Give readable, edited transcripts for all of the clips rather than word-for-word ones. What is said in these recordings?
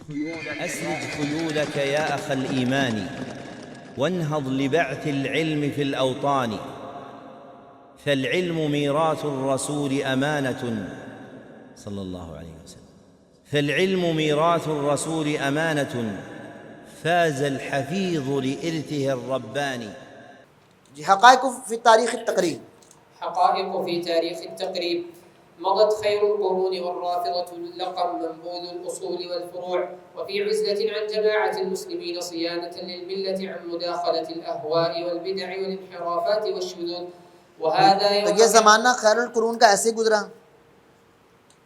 أسرج خيولك يا أخ الإيمان وانهض لبعث العلم في الأوطان، فالعلم ميراث الرسول أمانة صلى الله عليه وسلم، فالعلم ميراث الرسول أمانة فاز الحفيظ لإرثه الرباني. حقائق في تاریخ التقریب. حقائق في تاريخ التقريب. مضت خير القرون والرافضة لقم منبوذ الأصول والفروع، وفي عزلة عن جماعة المسلمين صيانة للملة عن مداخلة الأهواء والبدع والانحرافات والشذوذ. وهذا تو یہ زمانہ خیر القرون کا ایسے گزرا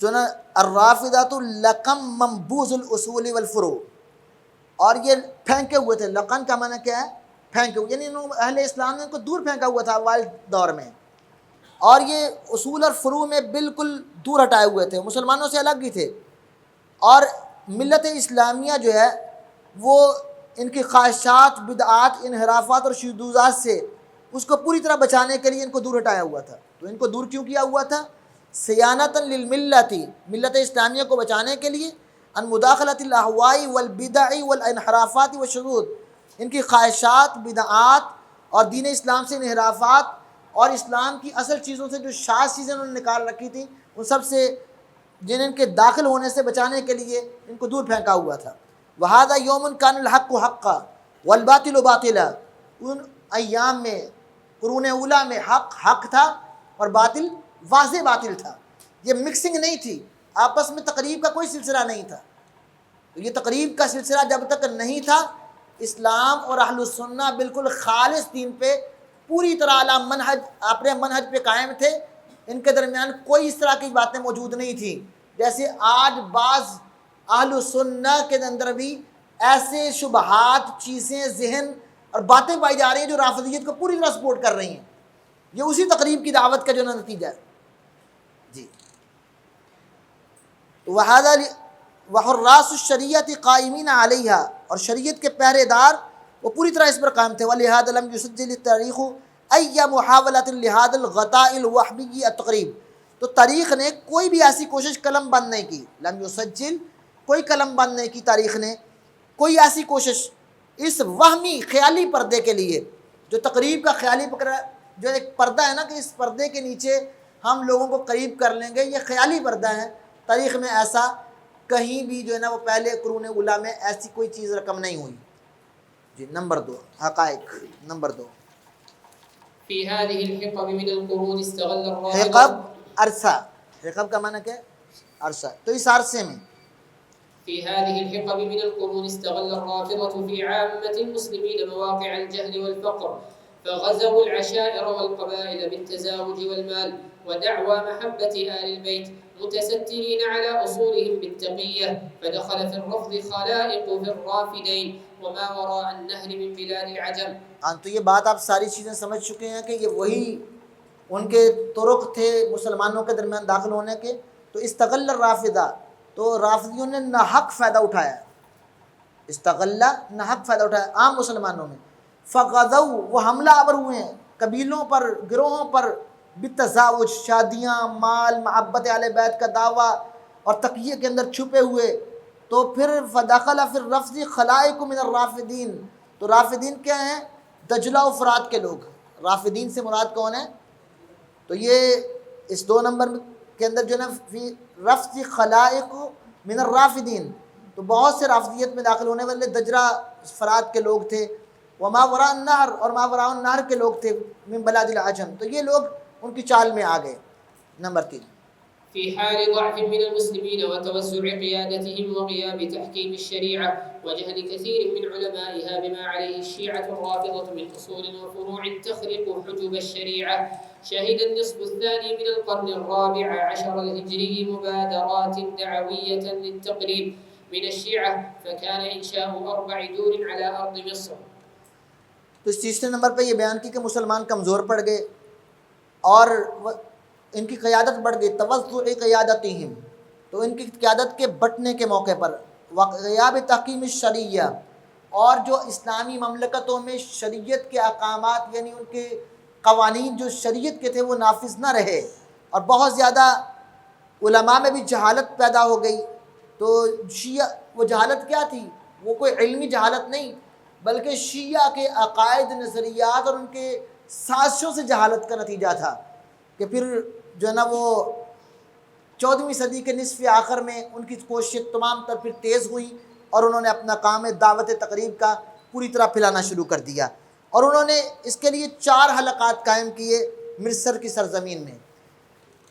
چنا الرافضۃ لقم منبوذ الاصول والفروع، اور یہ پھینکے ہوئے تھے. لقن کا معنی کیا ہے؟ پھینکے ہوئے، یعنی اہل اسلام نے ان کو دور پھینکا ہوا تھا والد دور میں، اور یہ اصول اور فروع میں بالکل دور ہٹائے ہوئے تھے، مسلمانوں سے الگ ہی تھے. اور ملت اسلامیہ جو ہے وہ ان کی خواہشات، بدعات، انحرافات اور شذوذات سے اس کو پوری طرح بچانے کے لیے ان کو دور ہٹایا ہوا تھا. تو ان کو دور کیوں کیا ہوا تھا؟ صیانۃ للملۃ، ملت اسلامیہ کو بچانے کے لیے، ان مداخلۃ الاہواء والبدع والانحرافات والشذوذ، ان کی خواہشات، بدعات اور دین اسلام سے انحرافات اور اسلام کی اصل چیزوں سے جو شاذ چیزیں انہوں نے نکال رکھی تھیں ان سب سے، جن کے داخل ہونے سے بچانے کے لیے ان کو دور پھینکا ہوا تھا. وَهَذَا يَوْمٌ كَانَ الْحَقُّ حَقًّا وَالْبَاطِلُ بَاطِلًا. ان ایام میں، قرون اولیٰ میں حق تھا اور باطل واضح باطل تھا. یہ مکسنگ نہیں تھی، آپس میں تقریب کا کوئی سلسلہ نہیں تھا. تو یہ تقریب کا سلسلہ جب تک نہیں تھا، اسلام اور اہل السنہ بالکل خالص دین پہ پوری طرح اعلیٰ منہج، اپنے منہج پہ قائم تھے. ان کے درمیان کوئی اس طرح کی باتیں موجود نہیں تھیں جیسے آج بعض اہل السنہ کے اندر بھی ایسے شبہات، چیزیں، ذہن اور باتیں پائی جا رہی ہیں جو رافضیت کو پوری طرح سپورٹ کر رہی ہیں. یہ اسی تقریب کی دعوت کا جو نتیجہ ہے. جی وحراس الشریعت قائمین علیہا، اور شریعت کے پہرے دار وہ پوری طرح اس پر قائم تھے. وَلِهَذَا لَمْ يُسَجِّلِ التَّارِيخُ أَيَّ مُحَاوَلَةٍ لِهَذَا الْغَطَاءِ الْوَهْمِيِّ التَّقْرِيب. تو تاریخ نے کوئی بھی ایسی کوشش قلم بند نہیں کی. لم یسجل، کوئی قلم بند نہیں کی تاریخ نے، کوئی ایسی کوشش اس وہمی خیالی پردے کے لیے، جو تقریب کا خیالی جو ایک پردہ ہے نا کہ اس پردے کے نیچے ہم لوگوں کو قریب کر لیں گے، یہ خیالی پردہ ہے. تاریخ میں ایسا کہیں بھی جو ہے نا وہ پہلے قرون اولیٰ میں ایسی کوئی چیز رقم نہیں ہوئی. جی نمبر 2 حقائق. نمبر 2 في هذه الحقب من القرون استغل الرافضة. حقب عرصہ، حقب کا معنی کیا ہے؟ عرصہ. تو اس عرصے میں في هذه الحقب من القرون استغل الرافضة في عامة المسلمين مواقع الجهل والفقر، فغزوا العشائر والقبائل بالتزاوج والمال ودعوى محبة آل البيت، متسترين على أصولهم بالتقية، فدخل في الرفض خلائق في الرافدين وما وراء النهر من بلاد العجم. تو یہ بات آپ ساری چیزیں سمجھ چکے ہیں کہ یہ وہی ان کے طرق تھے مسلمانوں کے درمیان داخل ہونے کے. تو استغل الرافضہ، تو رافضیوں نے ناحق فائدہ اٹھایا. استغل ناحق فائدہ اٹھایا عام مسلمانوں میں. فغزوا، وہ حملہ آور ہوئے ہیں قبیلوں پر، گروہوں پر، بالتزاوج، شادیاں، مال، محبت اہل بیت کا دعویٰ اور تقیہ کے اندر چھپے ہوئے. تو پھر فدخل فی الرفض خلائق من الرافدین. تو رافدین کیا ہیں؟ دجلہ و فرات کے لوگ. رافدین سے مراد کون ہے؟ تو یہ اس 2 نمبر کے اندر جو ہے نا فی رفض خلائق من الرافدین، تو بہت سے رافضیت میں داخل ہونے والے دجلہ فرات کے لوگ تھے. وما وراء النہر، اور ما وراء النہر کے لوگ تھے من بلاد العجم. تو یہ لوگ ان کی چال میں آ گئے. نمبر 3 في حال ضعف من المسلمين وتوسع قيادتهم وغياب تحكيم الشريعة وجهل كثير من علمائها بما عليه الشيعة الرافضة من أصول وفروع تخرق حجب الشريعة، شهد النصف الثاني من القرن الرابع عشر الهجري مبادرات دعوية للتقريب من الشيعة، فكان إنشاء 4 دور على أرض مصر. تو اس تیسرے نمبر پہ یہ بیان کی کہ مسلمان کمزور پڑ گئے اور ان کی قیادت بڑھ گئی. توسع قیادتہم، تو ان کی قیادت کے بٹنے کے موقع پر. وغیاب تحکیم الشریعہ، اور جو اسلامی مملکتوں میں شریعت کے احکامات یعنی ان کے قوانین جو شریعت کے تھے وہ نافذ نہ رہے، اور بہت زیادہ علماء میں بھی جہالت پیدا ہو گئی. تو شیعہ وہ جہالت کیا تھی؟ وہ کوئی علمی جہالت نہیں، بلکہ شیعہ کے عقائد، نظریات اور ان کے سازشوں سے جہالت کا نتیجہ تھا کہ پھر جو ہے نا وہ 14ویں صدی کے نصف آخر میں ان کی کوششیں تمام تر پھر تیز ہوئیں اور انہوں نے اپنا کام دعوت تقریب کا پوری طرح پھیلانا شروع کر دیا، اور انہوں نے اس کے لیے 4 حلقات قائم کیے مصر کی سرزمین میں۔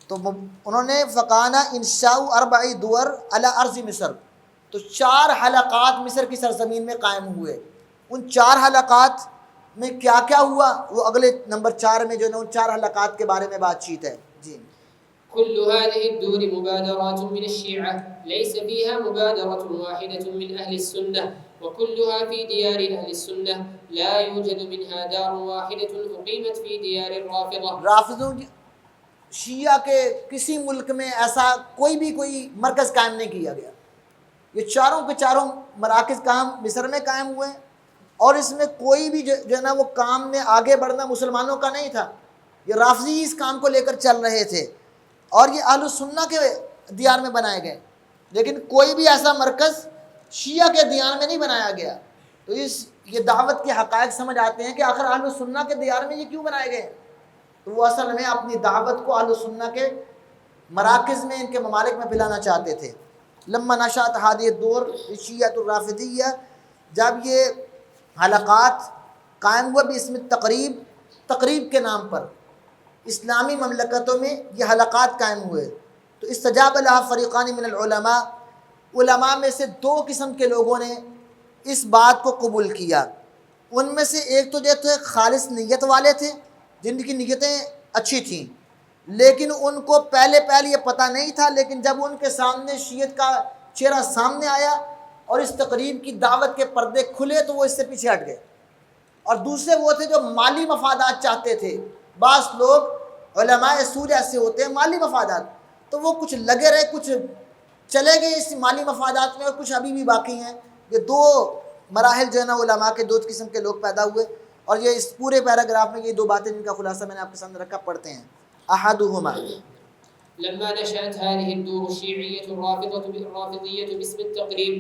تو انہوں نے فقانہ انشاء 4 دور علی ارض مصر، تو 4 حلقات مصر کی سرزمین میں قائم ہوئے۔ ان 4 حلقات میں کیا کیا ہوا وہ اگلے نمبر 4 میں جو ہے نا ان 4 حلقات کے بارے میں بات چیت ہے۔ جی كل هذه الدور مبادرات من الشيعة ليس فيها مبادرة واحدة من أهل السنة، وكلها في ديار أهل السنة، لا يوجد منها دار واحدة أقيمت في ديار الرافضة۔ رافضوں شیعہ کے کسی ملک میں ایسا کوئی مرکز قائم نہیں کیا گیا، یہ چاروں کے چاروں مراکز کام مصر میں قائم ہوئے، اور اس میں کوئی بھی جو ہے نا وہ کام میں آگے بڑھنا مسلمانوں کا نہیں تھا، یہ رافضی اس کام کو لے کر چل رہے تھے، اور یہ اہل السنہ کے دیار میں بنائے گئے، لیکن کوئی بھی ایسا مرکز شیعہ کے دیار میں نہیں بنایا گیا۔ تو یہ دعوت کے حقائق سمجھ آتے ہیں کہ آخر اہل السنہ کے دیار میں یہ کیوں بنائے گئے، تو وہ اصل میں اپنی دعوت کو اہل السنہ کے مراکز میں، ان کے ممالک میں پھیلانا چاہتے تھے۔ لما نشأت هذه الدور شیعۃ الرافضیہ، جب یہ حلقات قائم ہوا باسم تقریب کے نام پر، اسلامی مملکتوں میں یہ حلقات قائم ہوئے، تو استجاب لها فریقان من العلماء، علماء میں سے 2 قسم کے لوگوں نے اس بات کو قبول کیا۔ ان میں سے ایک تو جو تھے خالص نیت والے تھے، جن کی نیتیں اچھی تھیں، لیکن ان کو پہلے یہ پتہ نہیں تھا، لیکن جب ان کے سامنے شیعت کا چہرہ سامنے آیا اور اس تقریب کی دعوت کے پردے کھلے تو وہ اس سے پیچھے ہٹ گئے۔ اور دوسرے وہ تھے جو مالی مفادات چاہتے تھے، بعض لوگ علماء اصول ایسے ہوتے ہیں مالی مفادات، تو وہ کچھ لگے رہے، کچھ چلے گئے اس مالی مفادات میں، اور کچھ ابھی بھی باقی ہیں۔ یہ 2 مراحل جو ہے نا علماء کے 2 قسم کے لوگ پیدا ہوئے، اور یہ اس پورے پیراگراف میں یہ 2 باتیں جن کا خلاصہ میں نے آپ کے سامنے رکھا، پڑھتے ہیں۔ احدہما، لما نشأت هذه الدور الشيعية الرافضية باسم التقريب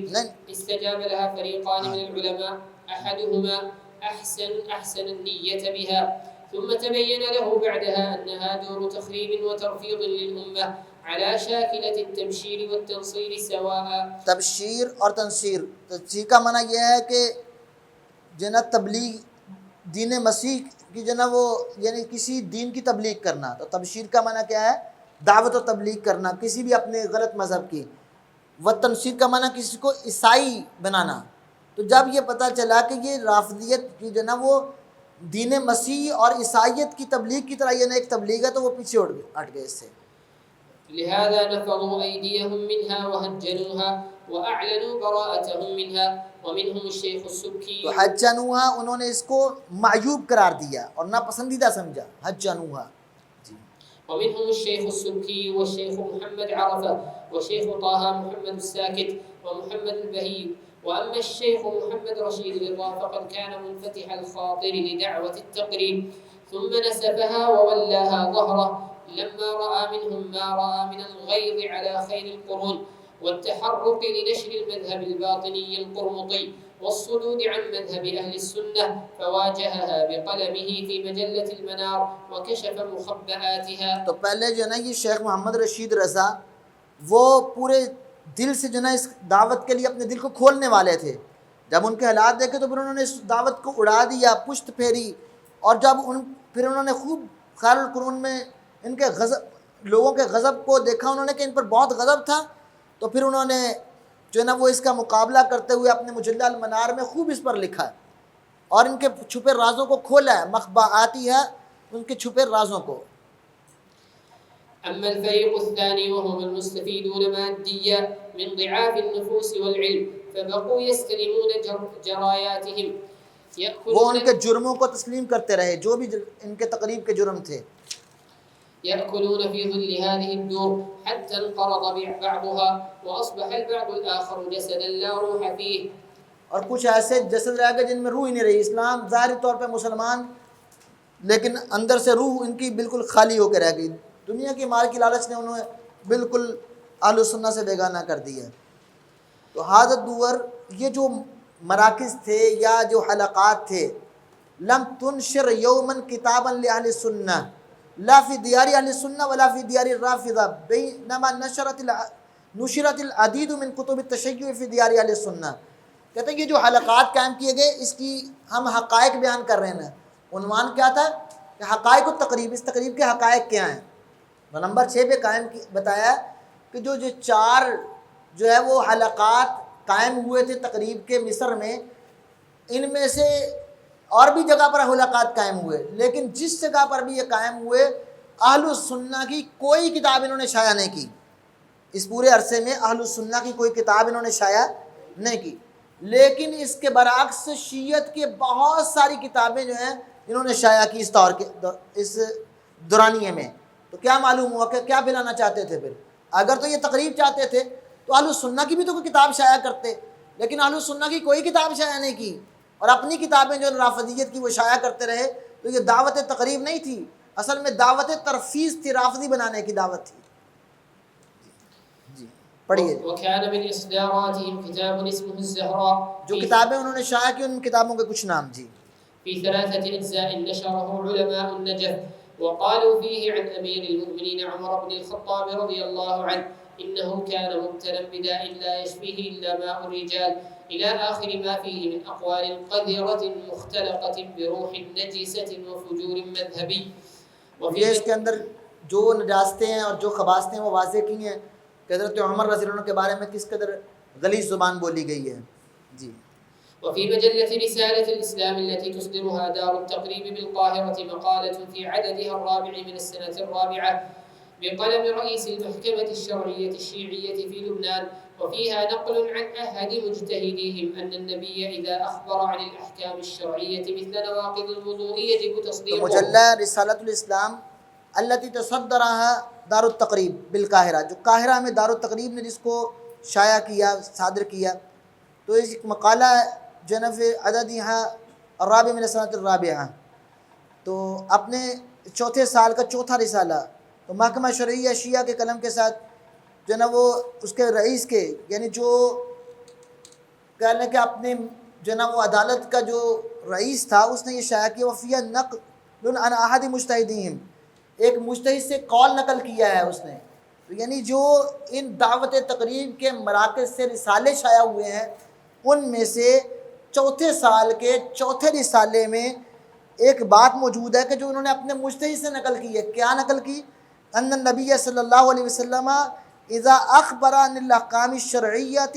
استجاب لها فريقان من العلماء، أحدهما أحسن النية بها، ثم تبين له بعدها أنها دور تخريب وترفيض للأمة على شاكلة التبشير والتنصير سواء۔ تبشیر اور تنصیر کا معنی یہ ہے کہ جناب تبلیغ دین مسیح کی جناب وہ یعنی کسی دین کی تبلیغ کرنا، تو تبشیر کا معنی کیا ہے؟ دعوت و تبلیغ کرنا کسی بھی اپنے غلط مذہب کی، و تنصیر کا معنی کسی کو عیسائی بنانا۔ تو جب یہ پتہ چلا کہ یہ رافضیت کی جو نا وہ دین مسیح اور عیسائیت کی تبلیغ کی طرح یہ نا ایک تبلیغ ہے، تو وہ پیچھے ہٹ گئے اس سے۔ لهذا نفضوا أيديهم منها وهجنوها وأعلنوا براءتهم منها، ومنهم الشيخ السبكي۔ تو حجنوہا، انہوں نے اس کو معیوب قرار دیا اور ناپسندیدہ سمجھا، حجنوہا۔ ومنهم الشيخ السبكي والشيخ محمد عرفة وشيخ طه محمد الساكت ومحمد البهي، وأما الشيخ محمد رشيد رضا فقد كان منفتح الخاطر لدعوة التقريب، ثم نسبها وولاها ظهره لما رأى منهم ما رأى من الغيظ على خير القرون والتحرك لنشر المذهب الباطني القرمطي والصدود عن مذهب أهل السنة، فواجهها بقلمه في مجلة المنار وكشف مخبئاتها۔ تو پہلے جو ہے نا یہ شیخ محمد رشید رضا وہ پورے دل سے جو ہے نا اس دعوت کے لیے اپنے دل کو کھولنے والے تھے، جب ان کے حالات دیکھے تو پھر انہوں نے اس دعوت کو اڑا دیا، پشت پھیری، اور جب پھر انہوں نے خوب خیر القرون میں ان کے غضب، لوگوں کے غضب کو دیکھا انہوں نے کہ ان پر بہت غضب تھا، تو پھر انہوں نے جو ہے نا وہ اس کا مقابلہ کرتے ہوئے اپنے مجلہ المنار میں خوب اس پر لکھا اور ان کے چھپے رازوں کو کھولا ہے، مخبآتی ہے ان کے چھپے رازوں کو۔ أما الفريق الثاني وهم المستفيدون ماديا من ضعاف النفوس والعلم فبقوا يستلمون جراياتهم، وہ ان کے جرموں کو تسلیم کرتے رہے جو بھی ان کے تقریب کے جرم تھے۔ يأكلون في ظل هذه الدور حتى انقرض بعضها وأصبح البعض الآخر جسدا لا روح فيه۔ اور کچھ ایسے جسد رہ گئے جن میں روح ہی نہیں رہی، اسلام ظاہری طور پہ مسلمان لیکن اندر سے روح ان کی بالکل خالی ہو کے رہ گئی، دنیا کی مال کی لالچ نے انہیں بالکل اہل سنت سے بیگانہ کر دیا۔ تو حاضر دور یہ جو مراکز تھے یا جو حلقات تھے، لم تنشر یومن کتابا لأہل السنہ لا فی دیار اہل السنہ ولا فی دیار الرافضہ بینما نشرت العدید من کتب التشیع فی دیار اہل السنہ۔ کہتے ہیں یہ جو حلقات قائم کیے گئے اس کی ہم حقائق بیان کر رہے ہیں۔ عنوان کیا تھا کہ حقائق التقریب، اس تقریب کے حقائق کیا ہیں۔ تو نمبر 6 پہ بتایا کہ جو 4 جو ہے وہ حلقات قائم ہوئے تھے تقریب کے مصر میں، ان میں سے اور بھی جگہ پر حلقات قائم ہوئے، لیکن جس جگہ پر بھی یہ قائم ہوئے اہل السنہ کی کوئی کتاب انہوں نے شائع نہیں کی۔ اس پورے عرصے میں اہل السنہ کی کوئی کتاب انہوں نے شائع نہیں کی، لیکن اس کے برعکس شیعت کے بہت ساری کتابیں جو ہیں انہوں نے شائع کی اس دورانیے میں۔ تو کیا معلوم ہوا کہ کیا پلانا چاہتے تھے؟ پھر اگر تو یہ تقریب چاہتے تھے تو اہل السنہ کی بھی تو کوئی کتاب شائع کرتے، لیکن اہل السنہ کی کوئی کتاب شائع نہیں کی اور اپنی کتابیں جو رافضیت کی وہ شائع کرتے رہے۔ تو یہ دعوت تقریب نہیں تھی، اصل میں دعوت ترفیز تھی، رافضی بنانے کی دعوت تھی۔ جی پڑھیے۔ وكان من إصداراتهم كتاب اسمه الزهراء، جو کتابیں انہوں نے شائع کی ان کتابوں کے کچھ نام جی۔ في 3 أجزاء نشره علماء النجف، وقالوا فيه عن أمير المؤمنين عمر بن الخطاب رضي الله عنه إنه كان مبتلا بداء لا يشفيه إلا ماء الرجال، إلى آخر ما فيه من أقوال قذرة مختلقة بروح نجسة وفجور مذهبي۔ یہ اس کے اندر جو نجاستیں ہیں اور جو خباستیں وہ واضح کی ہیں کہ حضرت عمر رضی اللہ عنہ کے بارے میں کس قدر غلیظ زبان بولی گئی ہے جی۔ وفي مجلة رسالة الإسلام التي تصدرها دار التقريب بالقاهرة مقالة في عددها 4 من السنة 4 بقلم رئيس المحكمة الشرعية الشيعية في لبنان، وفيها نقل عن أحد مجتهديهم أن النبي إذا أخبر عن الأحكام الشرعية مثل نواقض الوضوء يجب تصديقه۔ مجلہ رسالۃ الاسلام التي تصدرها دار التقریب بالقاہرہ، جو قاہرہ میں دار التقریب نے جس کو شائع کیا، صادر کیا، تو اس مقالہ جنف عدد یہاں 4 من السنة 4، تو اپنے 4 سال کا 4تھا رسالہ، تو محکمہ شرعیہ شیعہ کے قلم کے ساتھ جو نا وہ اس کے رئیس کے، یعنی جو کہنے کہ اپنے جو نا وہ عدالت کا جو رئیس تھا اس نے یہ شائع کیا۔ وفیہ نقل عن احد مجتہدیہم، ایک مجتہد سے قول نقل کیا ہے اس نے، تو یعنی جو ان دعوت تقریب کے مراکز سے رسالے شائع ہوئے ہیں ان میں سے 4 سال کے 4تھے رسالے میں ایک بات موجود ہے کہ جو انہوں نے اپنے مجتہد سے نقل کی ہے۔ کیا نقل کی؟ ان النبی صلی اللہ علیہ وسلم اذا اخبر عن الاحکام الشرعیۃ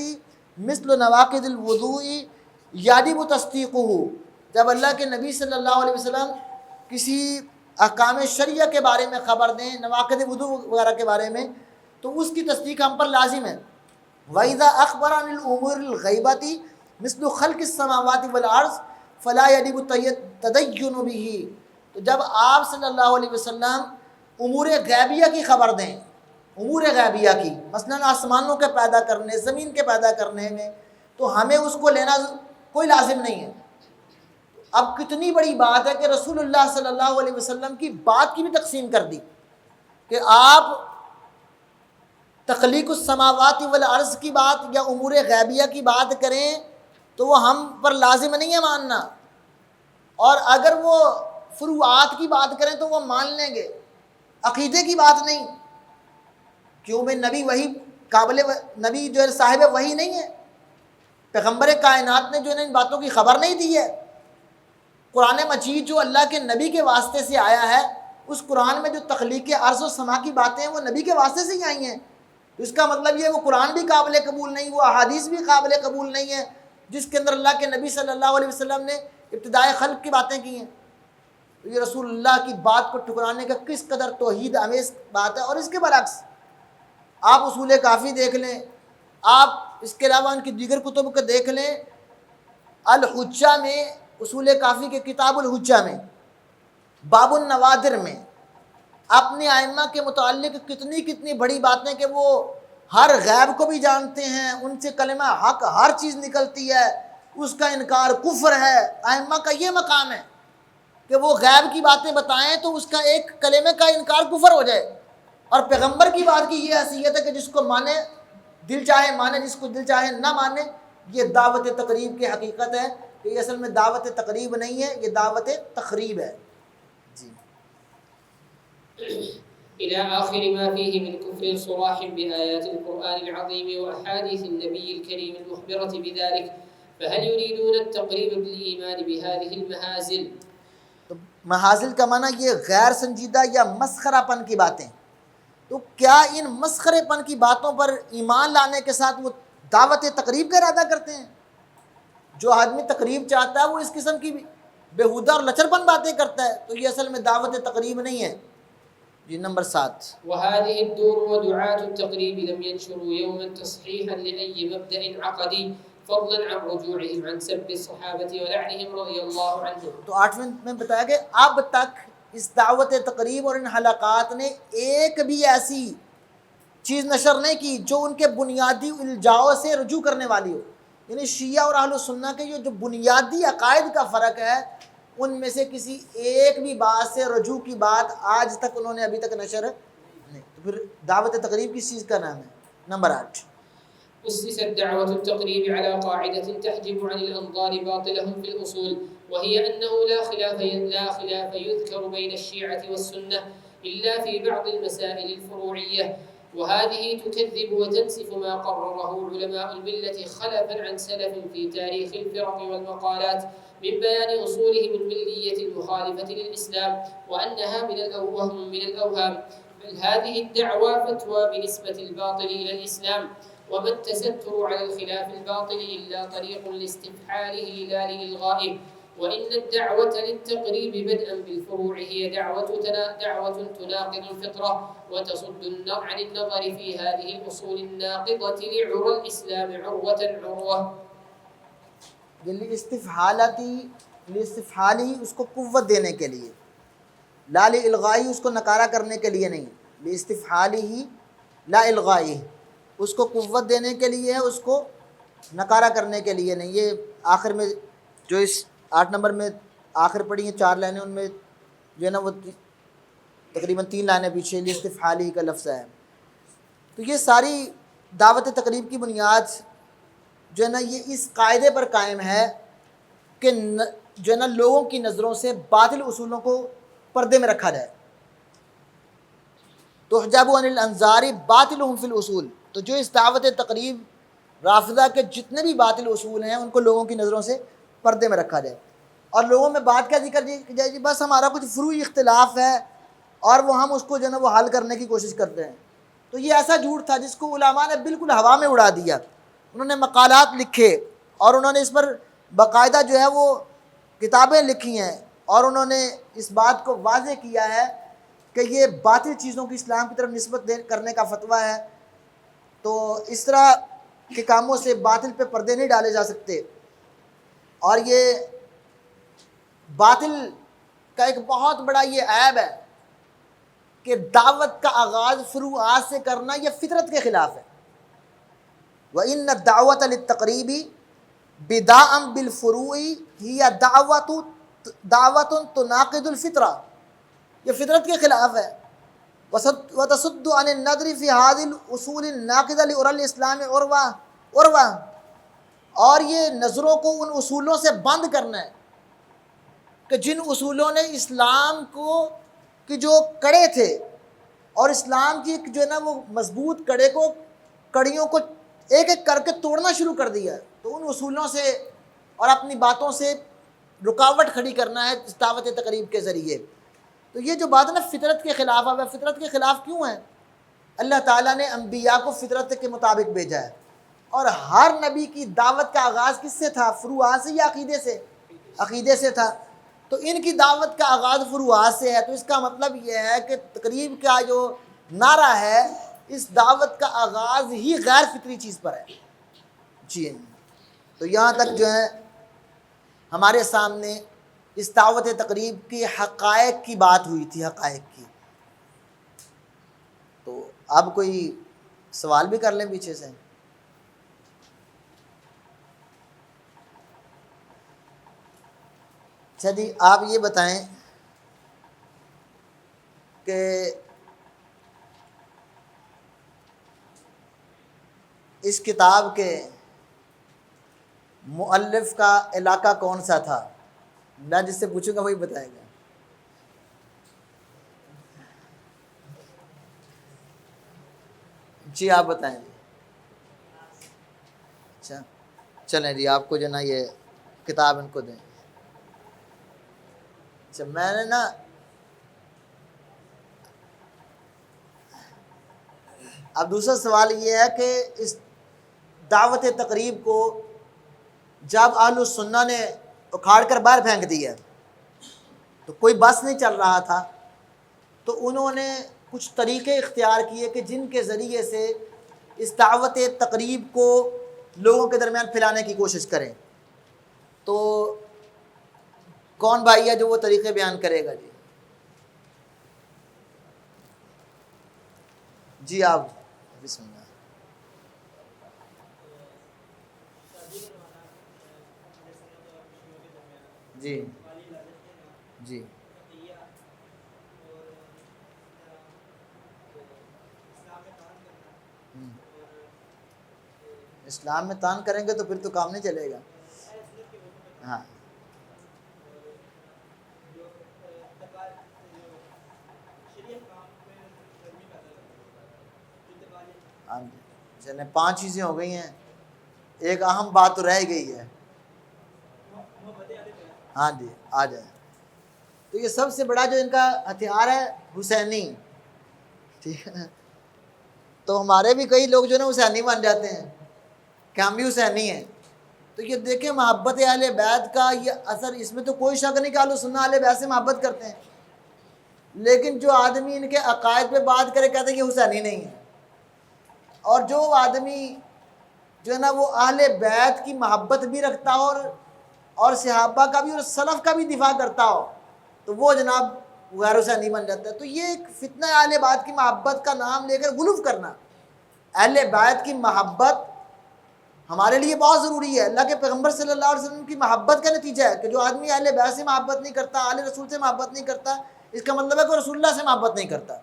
مثل نواقض الوضوء یجب تصدیقہ، جب اللہ کے نبی صلی اللہ علیہ وسلم کسی احکام شرعیہ کے بارے میں خبر دیں، نواقض وضو وغیرہ کے بارے میں، تو اس کی تصدیق ہم پر لازم ہے۔ وَإِذَا أَخْبَرَ عَنِ الْأُمُورِ الْغَيْبَةِ مِثْلُ خَلْقِ السَّمَاوَاتِ وَالْأَرْضِ فَلَا يَجِبُ التَّدَيُّنُ بِهِ، تو جب آپ صلی اللہ علیہ وسلم امور غیبیہ کی خبر دیں، امور غیبیہ کی، مثلا آسمانوں کے پیدا کرنے، زمین کے پیدا کرنے میں، تو ہمیں اس کو لینا کوئی لازم نہیں ہے۔ اب کتنی بڑی بات ہے کہ رسول اللہ صلی اللہ علیہ وسلم کی بات کی بھی تقسیم کر دی کہ آپ تخلیق السماوات والارض کی بات یا امور غیبیہ کی بات کریں تو وہ ہم پر لازم نہیں ہے ماننا، اور اگر وہ فروعات کی بات کریں تو وہ مان لیں گے، عقیدے کی بات نہیں۔ کیوں میں نبی وہی نبی جو ہے صاحب وہی نہیں ہے، پیغمبر کائنات نے جو ہے ان باتوں کی خبر نہیں دی ہے۔ قرآن مجید جو اللہ کے نبی کے واسطے سے آیا ہے، اس قرآن میں جو تخلیق ارض و سما کی باتیں ہیں وہ نبی کے واسطے سے ہی آئی ہیں، تو اس کا مطلب یہ وہ قرآن بھی قابل قبول نہیں، وہ احادیث بھی قابل قبول نہیں ہے جس کے اندر اللہ کے نبی صلی اللہ علیہ وسلم نے ابتدائے خلق کی باتیں کی ہیں۔ تو یہ رسول اللہ کی بات کو ٹھکرانے کا کس قدر توحید آمیز بات ہے۔ اور اس کے برعکس آپ اصول کافی دیکھ لیں، آپ اس کے علاوہ ان کی دیگر کتب کو دیکھ لیں، الحجہ میں، اصول کافی کے کتاب الحجہ میں، باب النوادر میں اپنے ائمہ کے متعلق کتنی بڑی باتیں کہ وہ ہر غیب کو بھی جانتے ہیں، ان سے کلمہ حق ہر چیز نکلتی ہے، اس کا انکار کفر ہے۔ ائمہ کا یہ مقام ہے کہ وہ غیب کی باتیں بتائیں تو اس کا ایک کلمے کا انکار کفر ہو جائے، اور پیغمبر کی بات کی یہ حیثیت ہے کہ جس کو مانے دل چاہے مانے، جس کو دل چاہے نہ مانے، یہ دعوت تقریب کی حقیقت ہے کہ یہ اصل میں دعوت تقریب نہیں ہے، یہ دعوت تخریب ہے. جی إلى آخر ما فيه من كفر صراح بآيات القرآن العظيم وأحاديث النبي الكريم المخبرة بذلك، فهل يريدون التقريب بالإيمان بهذه المهازل؟ تو محاذل کا معنی یہ غیر سنجیدہ یا مسخرہ پن کی باتیں. تو کیا ان مسخرے پن کی باتوں پر ایمان لانے کے ساتھ وہ دعوت تقریب کا ارادہ کرتے ہیں؟ جو آدمی تقریب چاہتا ہے وہ اس قسم کی بےہودہ اور لچرپن باتیں کرتا ہے، تو یہ اصل میں دعوت تقریب نہیں ہے. جی نمبر 7. وهذه الدور ودعاة التقريب لم ينشروا يوما تصحيحا لأي مبدأ عقدي فضلا عن رجوعهم عن سب الصحابة ولعنهم رضي الله عنهم. تو 8ویں میں بتایا کہ اب تک اس دعوت تقریب اور ان حلقات نے ایک بھی ایسی چیز نشر نہیں کی جو ان کے بنیادی الجاؤ سے رجوع کرنے والی ہو. یعنی شیعہ اور اہل سنہ کے یہ جو بنیادی عقائد کا فرق ہے، ان میں سے کسی ایک بھی بات سے رجوع کی بات آج تک انہوں نے ابھی تک نشر نہیں. تو پھر دعوت تقریب کس چیز کا نام ہے؟ نمبر 8. أسست دعوة التقريب على قاعدة تحجب عن الأنظار باطلهم في الأصول، وهي أنه لا خلاف يذكر بين الشيعة والسنة إلا في بعض المسائل الفروعية، وهذه تكذب وتنسف ما قرره علماء الملة خلفا عن سلف في تاريخ الفرق والمقالات من بيان أصولهم الملية المخالفة للإسلام، وأنها من الأوهام. بل هذه الدعوة فتوى بنسبة الباطل إلى الإسلام، وما التستر على الخلاف الباطل إلا طريق لاستفحاله لا لإلغائه. وإن الدعوة للتقريب بدءا بالفروع هي دعوة تناقض الفطرة وتصد عن النظر في هذه الأصول الناقضة لعرى الإسلام عروة. استفحالی اس کو قوت دینے کے لیے، لا الغائی اس کو نکارہ کرنے کے لیے نہیں، استفحالی ہی لا الغائی اس کو قوت دینے کے لیے ہے، اس کو نکارہ کرنے کے لیے نہیں. یہ آخر میں جو اس 8 نمبر میں آخر پڑھی ہیں 4 لائنیں، ان میں جو ہے نا وہ تقریباً 3 لائنیں پیچھے استفحالی کا لفظ ہے. تو یہ ساری دعوت تقریب کی بنیاد جو ہے نا یہ اس قاعدے پر قائم ہے کہ جو ہے نا لوگوں کی نظروں سے باطل اصولوں کو پردے میں رکھا جائے. تحجب عن الانظار باطلهم فی الاصول. تو جو اس دعوت تقریب رافضہ کے جتنے بھی باطل اصول ہیں ان کو لوگوں کی نظروں سے پردے میں رکھا جائے، اور لوگوں میں بات کیا ذکر جائے جی بس ہمارا کچھ فروعی اختلاف ہے اور وہ ہم اس کو جو ہے نا وہ حل کرنے کی کوشش کرتے ہیں. تو یہ ایسا جھوٹ تھا جس کو علماء نے بالکل ہوا میں اڑا دیا. انہوں نے مقالات لکھے اور انہوں نے اس پر باقاعدہ جو ہے وہ کتابیں لکھی ہیں، اور انہوں نے اس بات کو واضح کیا ہے کہ یہ باطل چیزوں کی اسلام کی طرف نسبت کرنے کا فتویٰ ہے. تو اس طرح کے کاموں سے باطل پہ پردے نہیں ڈالے جا سکتے. اور یہ باطل کا ایک بہت بڑا یہ عیب ہے کہ دعوت کا آغاز فروعات سے کرنا یہ فطرت کے خلاف ہے. وَإِنَّ الدَّعْوَةَ لِلتَّقْرِيبِ بِدَاءً بِالْفُرُوعِ هِيَ دعوة تناقض الفطرہ. یہ فطرت کے خلاف ہے. وَتَصُدُّ عَنِ النَّظْرِ فِي هَذِهِ الْأُصُولِ النَّاقِضَةِ لِعُرَى الْإِسْلَامِ عُرْوَةً. اور یہ نظروں کو ان اصولوں سے بند کرنا ہے کہ جن اصولوں نے اسلام کو کی جو کڑے تھے اور اسلام کی جو ہے نا وہ مضبوط کڑیوں کو ایک ایک کر کے توڑنا شروع کر دیا ہے. تو ان اصولوں سے اور اپنی باتوں سے رکاوٹ کھڑی کرنا ہے اس دعوت تقریب کے ذریعے. تو یہ جو بات ہے نا فطرت کے خلاف ہے، فطرت کے خلاف کیوں ہے؟ اللہ تعالیٰ نے انبیاء کو فطرت کے مطابق بھیجا ہے، اور ہر نبی کی دعوت کا آغاز کس سے تھا؟ فروعات سے یا عقیدے سے؟ عقیدے سے تھا. تو ان کی دعوت کا آغاز فروعات سے ہے. تو اس کا مطلب یہ ہے کہ تقریب کا جو نعرہ ہے اس دعوت کا آغاز ہی غیر فطری چیز پر ہے. جی تو یہاں تک جو ہے ہمارے سامنے اس دعوت تقریب کی حقائق کی بات ہوئی تھی، حقائق کی. تو اب کوئی سوال بھی کر لیں پیچھے سے. اچھا جی آپ یہ بتائیں کہ اس کتاب کے مؤلف کا علاقہ کون سا تھا؟ میں جس سے پوچھوں گا وہی بتائے گا. جی آپ بتائیں جی. اچھا چلیں جی، آپ کو جو نا یہ کتاب ان کو دیں. اچھا میں نے نا اب دوسرا سوال یہ ہے کہ اس دعوت تقریب کو جب اہل السنہ نے اکھاڑ کر باہر پھینک دیا تو کوئی بس نہیں چل رہا تھا، تو انہوں نے کچھ طریقے اختیار کیے کہ جن کے ذریعے سے اس دعوت تقریب کو لوگوں کے درمیان پھیلانے کی کوشش کریں. تو کون بھائی ہے جو وہ طریقے بیان کرے گا؟ جی جی آپ بسم اللہ. جی جی اسلام میں تان کریں گے تو پھر تو کام نہیں چلے گا. ہاں ہاں جی چلیں 5 چیزیں ہو گئی ہیں، ایک اہم بات تو رہ گئی ہے. ہاں جی آ جائیں. تو یہ سب سے بڑا جو ان کا ہتھیار ہے حسینی، ٹھیک ہے نا. تو ہمارے بھی کئی لوگ جو نا حسینی بن جاتے ہیں کہ ہم بھی حسینی ہیں. تو یہ دیکھیں محبت اہل بیت کا یہ اثر، اس میں تو کوئی شک نہیں کہ اہل سنہ اہل بیت سے محبت کرتے ہیں، لیکن جو آدمی ان کے عقائد پہ بات کرے کہتے ہیں کہ حسینی نہیں ہے. اور جو آدمی جو ہے نا وہ اہل بیت کی محبت بھی رکھتا ہو اور صحابہ کا بھی اور سلف کا بھی دفاع کرتا ہو تو وہ جناب غیر حسینی بن جاتا ہے. تو یہ ایک فتنہ ہے اہل بیت کی محبت کا نام لے کر غلو کرنا. اہل بیت کی محبت ہمارے لیے بہت ضروری ہے. اللہ کے پیغمبر صلی اللہ علیہ وسلم کی محبت کا نتیجہ ہے کہ جو آدمی اہل بیت سے محبت نہیں کرتا، اہل رسول سے محبت نہیں کرتا، اس کا مطلب ہے کہ رسول اللہ سے محبت نہیں کرتا.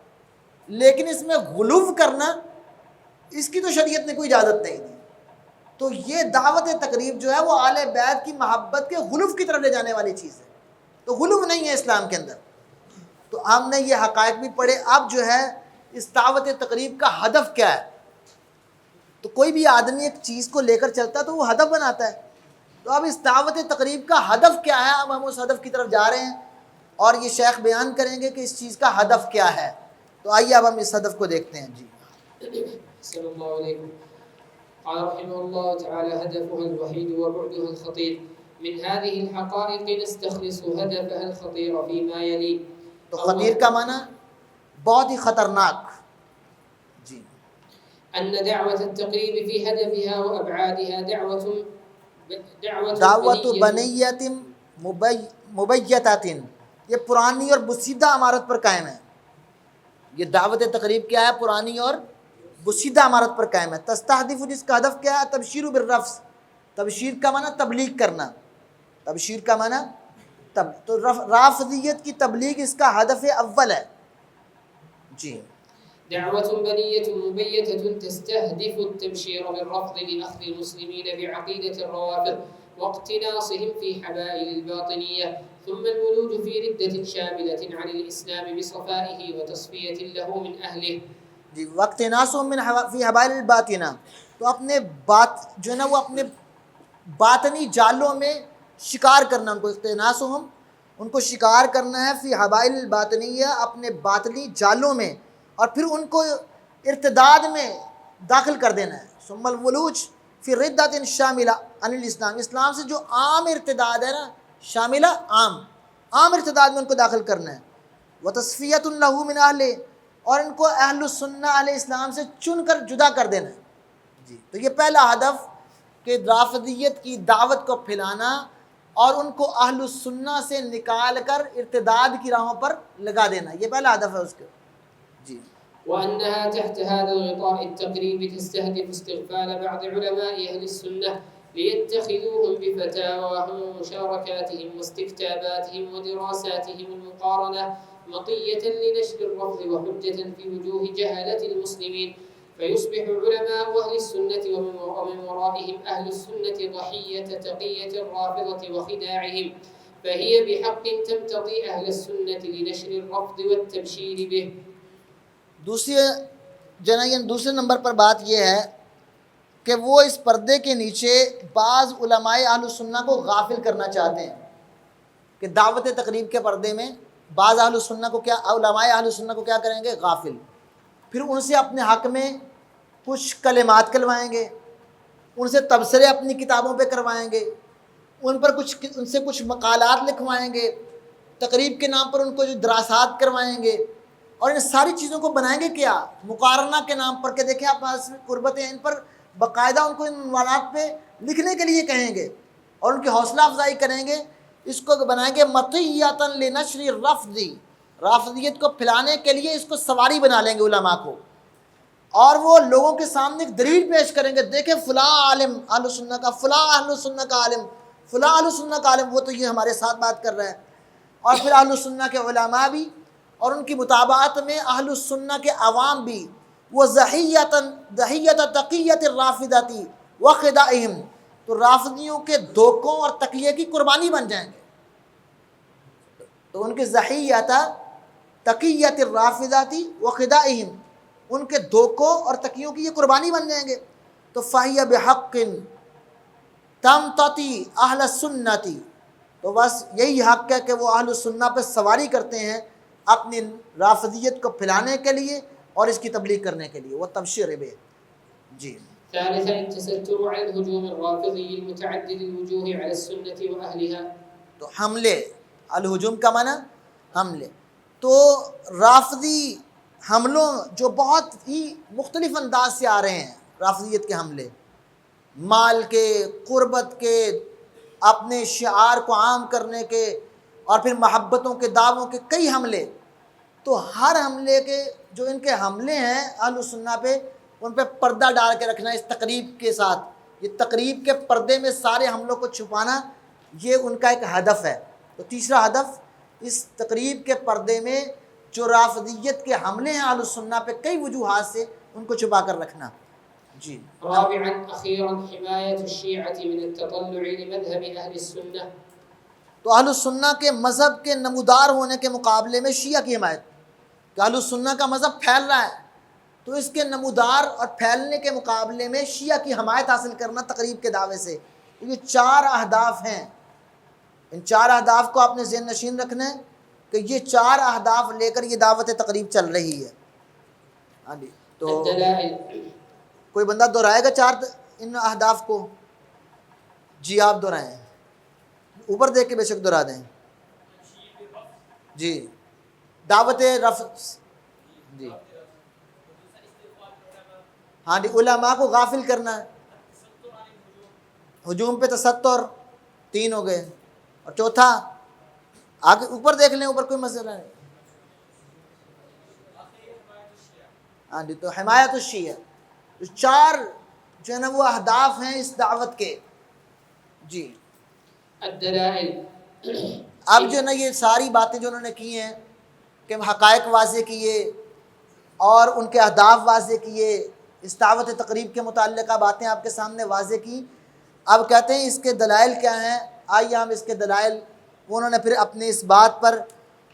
لیکن اس میں غلو کرنا، اس کی تو شریعت نے کوئی اجازت نہیں دی. تو یہ دعوت تقریب جو ہے وہ اہل بیت کی محبت کے غلو کی طرف لے جانے والی چیز ہے. تو غلو نہیں ہے اسلام کے اندر. تو ہم نے یہ حقائق بھی پڑھے. اب جو ہے اس دعوت تقریب کا ہدف کیا ہے؟ تو کوئی بھی آدمی ایک چیز کو لے کر چلتا ہے تو وہ ہدف بناتا ہے. تو اب اس دعوت تقریب کا ہدف کیا ہے؟ اب ہم اس ہدف کی طرف جا رہے ہیں اور یہ شیخ بیان کریں گے کہ اس چیز کا ہدف کیا ہے. تو آئیے اب ہم اس ہدف کو دیکھتے ہیں. جی صلی اللہ علیکم. قال رحمه الله تعالى: هدفها الوحيد وبعدها الخطير. من هذه الحقائق نستخلص هدفها الخطير فيما يلي. تو خطیر کا معنی بہت ہی خطرناک. جی أن دعوة التقريب في هدفها وأبعادها دعوت بنیت مبیتات، یہ پرانی اور بسیدہ عمارت پر قائم ہے. یہ دعوت تقریب کیا ہے؟ پرانی اور بسیدہ عمارت پر قائم ہے. تستہدف، جس کا ہدف کیا ہے؟ تبشیر بالرفض. تبشیر کا معنی تبلیغ کرنا. تبشیر کا معنی تو رافضیت کی تبلیغ اس کا ہدف اول ہے. جی دعوة بنية مبيتة تستهدف التبشير بالرفض لأخذ المسلمين بعقيدة الروافض واقتناصهم في حبائل الباطنية، ثم الولوج في ردة شاملة عن الإسلام بصفائه وتصفية له من أهله. جی وقت ناسم من فی حبائل الباطنہ، تو اپنے بات جو ہے نا وہ اپنے باطنی جالوں میں شکار کرنا. ان کو اقتناسہم، ان کو شکار کرنا ہے فی حبائل الباطنیہ، اپنے باطنی جالوں میں، اور پھر ان کو ارتداد میں داخل کر دینا ہے. ثم الولوج فی ردۃ شاملہ عن الاسلام، اسلام سے جو عام ارتداد ہے نا، شاملہ عام ارتداد میں ان کو داخل کرنا ہے. وتصفیۃ لہ من اہل، اور ان کو اہل السنہ اہل اسلام سے چن کر جدا کر دینا ہے. جی تو یہ پہلا ہدف کہ رافضیت کی دعوت کو پھیلانا اور ان کو اہل السنہ سے نکال کر ارتداد کی راہوں پر لگا دینا، یہ پہلا ہدف ہے اس کا. جی وأنها تحت هذا الغطاء التقريب تستهدف استغفال بعض علماء أهل السنة ليتخذوهم بفتاواهم ومشاركاتهم واستكتاباتهم ودراساتهم المقارنة مطية لنشر الرفض وحجة في وجوه جهلة المسلمين، فيصبح علماء أهل السنة ومن ورائهم أهل السنة ضحية تقية الرافضة وخداعهم، فهي بحق تمتطي أهل السنة لنشر الرفض والتبشير به. دوسرے نمبر پر بات یہ ہے کہ وہ اس پردے کے نیچے بعض علماء اہل السنہ کو غافل کرنا چاہتے ہیں کہ دعوت تقریب کے پردے میں بعض علماء اہل السنہ کو کیا کریں گے؟ غافل. پھر ان سے اپنے حق میں کچھ کلمات کلوائیں گے، ان سے تبصرے اپنی کتابوں پہ کروائیں گے، ان سے کچھ مقالات لکھوائیں گے، تقریب کے نام پر ان کو جو دراسات کروائیں گے، اور ان ساری چیزوں کو بنائیں گے کیا؟ مقارنہ کے نام پر، کہ دیکھیں آپ قربت ہیں، ان پر باقاعدہ ان کو ان عنوانات پہ لکھنے کے لیے کہیں گے اور ان کی حوصلہ افزائی کریں گے. اس کو بنائیں گے مطیۃ لنشر الرفض، رافضیت کو پھیلانے کے لیے اس کو سواری بنا لیں گے علماء کو، اور وہ لوگوں کے سامنے ایک دلیل پیش کریں گے، دیکھیں فلاں عالم اہل السنہ کا، فلاں اہل السنہ کا عالم، فلاں اہل السنہ کا عالم، وہ تو یہ ہمارے ساتھ بات کر رہا ہے. اور پھر اہل السنہ کے علماء بھی اور ان کی مطابعت میں اہل السنہ کے عوام بھی وہ ضحیۃ تقیۃ الرافضۃ وخداعہم، تو رافضیوں کے دھوکوں اور تقیے کی قربانی بن جائیں گے. تو ان کے ضحیۃ تقیۃ الرافضۃ وخداعہم، ان کے دھوکوں اور تقیوں کی یہ قربانی بن جائیں گے. تو فہی بحق تمتطی اہل السنۃ، تو بس یہی حق ہے کہ وہ اہل السنہ پہ سواری کرتے ہیں اپنی رافضیت کو پھیلانے کے لیے اور اس کی تبلیغ کرنے کے لیے، وہ تبشیر بے. جی. ثالثا التستر عن الهجوم الرافضي المتعدد الوجوه على السنة وأهلها. تو حملے، الہجوم کا معنی حملے، تو رافضی حملوں جو بہت ہی مختلف انداز سے آ رہے ہیں، رافضیت کے حملے، مال کے، قربت کے، اپنے شعار کو عام کرنے کے، اور پھر محبتوں کے دعووں کے کئی حملے. تو ہر حملے کے جو ان کے حملے ہیں اہل السنہ پہ، ان پہ پردہ ڈال کے رکھنا اس تقریب کے ساتھ، یہ تقریب کے پردے میں سارے حملوں کو چھپانا، یہ ان کا ایک ہدف ہے. تو تیسرا ہدف اس تقریب کے پردے میں جو رافضیت کے حملے ہیں اہل السنہ پہ کئی وجوہات سے، ان کو چھپا کر رکھنا. جی. رابعا أخيرا حماية الشيعة من التطلع لمذهب أهل السنة. تو اہل السنہ کے مذہب کے نمودار ہونے کے مقابلے میں شیعہ کی حمایت، کہ اہل السنہ کا مذہب پھیل رہا ہے تو اس کے نمودار اور پھیلنے کے مقابلے میں شیعہ کی حمایت حاصل کرنا تقریب کے دعوے سے. یہ 4 اہداف ہیں، ان 4 اہداف کو آپ نے ذہن نشین رکھنا ہے کہ یہ 4 اہداف لے کر یہ دعوت تقریب چل رہی ہے. ہاں جی. تو الدلائل. کوئی بندہ دہرائے گا 4 ان اہداف کو؟ جی آپ دہرائیں، اوپر دیکھ کے بے شک دہرا دیں. جی. دعوت رفض، جی ہاں جی، علماء کو غافل کرنا ہے، ہجوم پہ تستر، 3 ہو گئے، اور چوتھا آگے اوپر دیکھ لیں، اوپر کوئی مسئلہ نہیں. ہاں جی. تو حمایت الشیعہ، 4 جو ہے نا وہ اہداف ہیں اس دعوت کے. جی. الدلائل. اب جو ہے نا یہ ساری باتیں جو انہوں نے کی ہیں کہ حقائق واضح کیے اور ان کے اہداف واضح کیے، اس دعوت تقریب کے متعلقہ باتیں آپ کے سامنے واضح کی. اب کہتے ہیں اس کے دلائل کیا ہیں، آئیے ہم اس کے دلائل، وہ انہوں نے پھر اپنے اس بات پر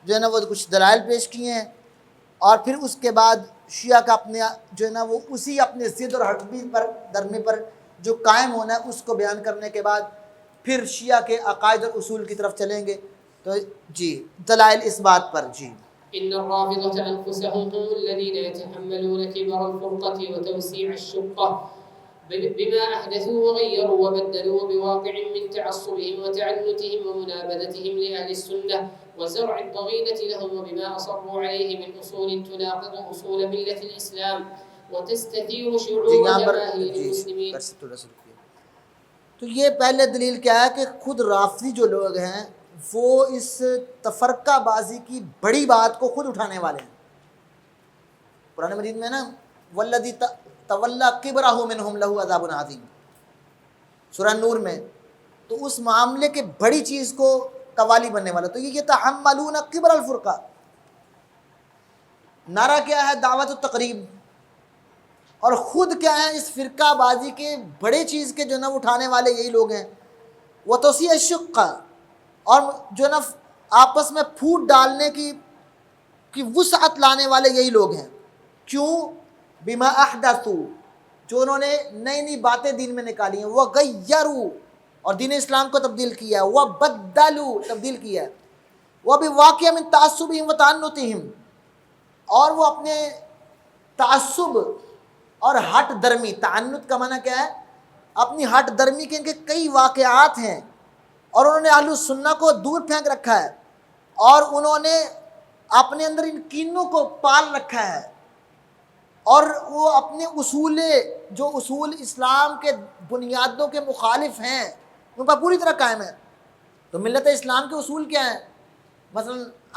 جو ہے نا وہ کچھ دلائل پیش کیے ہیں، اور پھر اس کے بعد شیعہ کا اپنے جو ہے نا وہ اسی اپنے ضد اور حربی پر درمی پر جو قائم ہونا ہے اس کو بیان کرنے کے بعد پھر شیعہ کے عقائد اور اصول کی طرف چلیں گے. تو جی دلائل اس بات پر. جی. إن الرافضة أنفسهم هم الذين يتحملون كبر الفرقة وتوسيع الشقة بما أحدثوا وغيروا وبدلوا بواقع من تعصبهم وتعنتهم ومنابذتهم لأهل السنة وزرع الضغينة لهم، وبما أصروا عليه من أصول تناقض أصول ملة الإسلام وتستثير شعور جماهير المسلمين. تو یہ پہلے دلیل کیا ہے کہ خود رافضی جو لوگ ہیں وہ اس تفرقہ بازی کی بڑی بات کو خود اٹھانے والے ہیں. قرآن مجید میں نا والذی تولی کبرہ منہم لہ عذاب عظیم، سورہ نور میں، تو اس معاملے کے بڑی چیز کو قوالی بننے والا. تو یہ یتحملون کبر الفرقہ، نعرہ کیا ہے؟ دعوت التقریب. اور خود کیا ہیں اس فرقہ بازی کے بڑے چیز کے جو نا اٹھانے والے یہی لوگ ہیں. وہ توسیع شقہ، اور جو نا آپس میں پھوٹ ڈالنے کی وسعت لانے والے یہی لوگ ہیں. کیوں؟ بما احدثوا، جو انہوں نے نئی نئی باتیں دین میں نکالی ہیں. وہ غیروا، اور دین اسلام کو تبدیل کیا. وہ بدلوا، تبدیل کیا. وہ بھی واقعہ من تعصبہم و تعنتہم، اور وہ اپنے تعصب اور ہٹ درمی، تعنت کا معنی کیا ہے؟ اپنی ہٹ درمی کے ان کے کئی واقعات ہیں، اور انہوں نے اہل السنہ کو دور پھینک رکھا ہے، اور انہوں نے اپنے اندر ان کینوں کو پال رکھا ہے، اور وہ اپنے جو اصول اسلام کے بنیادوں کے مخالف ہیں ان پر پوری طرح قائم ہے. تو ملت اسلام کے اصول کیا ہیں؟ مثلا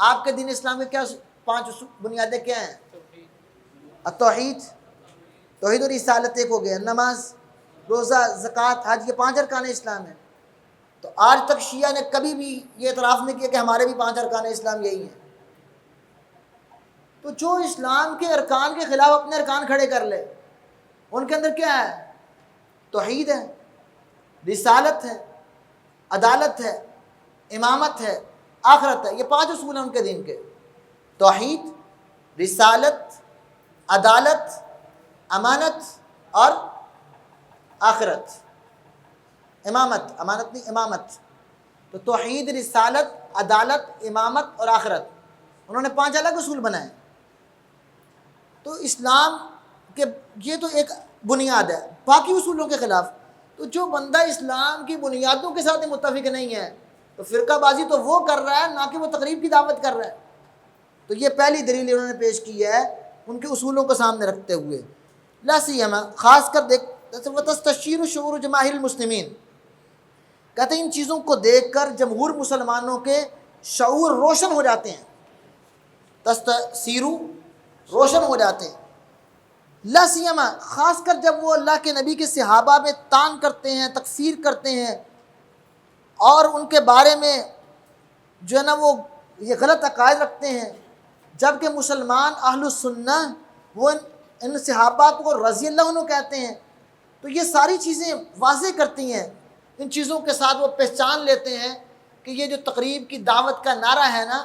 آپ کے دین اسلام کے کیا 5 بنیادیں کیا ہیں؟ التوحید، توحید و رسالت ایک ہو گیا، نماز، روزہ، زکوٰۃ، حج، یہ 5 ارکان اسلام ہیں. تو آج تک شیعہ نے کبھی بھی یہ اعتراف نہیں کیا کہ ہمارے بھی 5 ارکان اسلام یہی ہیں. تو جو اسلام کے ارکان کے خلاف اپنے ارکان کھڑے کر لے، ان کے اندر کیا ہے؟ توحید ہے، رسالت ہے، عدالت ہے، امامت ہے، آخرت ہے. یہ 5 اصول ہیں ان کے دین کے: توحید، رسالت، عدالت، امانت اور آخرت. امانت نہیں، امامت. تو توحید، رسالت، عدالت، امامت اور آخرت، انہوں نے 5 الگ اصول بنائے. تو اسلام کے یہ تو ایک بنیاد ہے، باقی اصولوں کے خلاف. تو جو بندہ اسلام کی بنیادوں کے ساتھ متفق نہیں ہے تو فرقہ بازی تو وہ کر رہا ہے، نہ کہ وہ تقریب کی دعوت کر رہا ہے. تو یہ پہلی دلیل انہوں نے پیش کی ہے ان کے اصولوں کو سامنے رکھتے ہوئے. لا سیما، خاص کر وتستشیر شعور جماہیر المسلمین، کہتے ہیں ان چیزوں کو دیکھ کر جمہور مسلمانوں کے شعور روشن ہو جاتے ہیں. تستشیرو، روشن ہو جاتے ہیں. لا سیما، خاص کر جب وہ اللہ کے نبی کے صحابہ میں طعن کرتے ہیں، تکفیر کرتے ہیں، اور ان کے بارے میں جو ہے نا وہ یہ غلط عقائد رکھتے ہیں. جبکہ مسلمان اہل السنہ وہ ان صحابہ کو رضی اللہ عنہ کہتے ہیں. تو یہ ساری چیزیں واضح کرتی ہیں، ان چیزوں کے ساتھ وہ پہچان لیتے ہیں کہ یہ جو تقریب کی دعوت کا نعرہ ہے نا،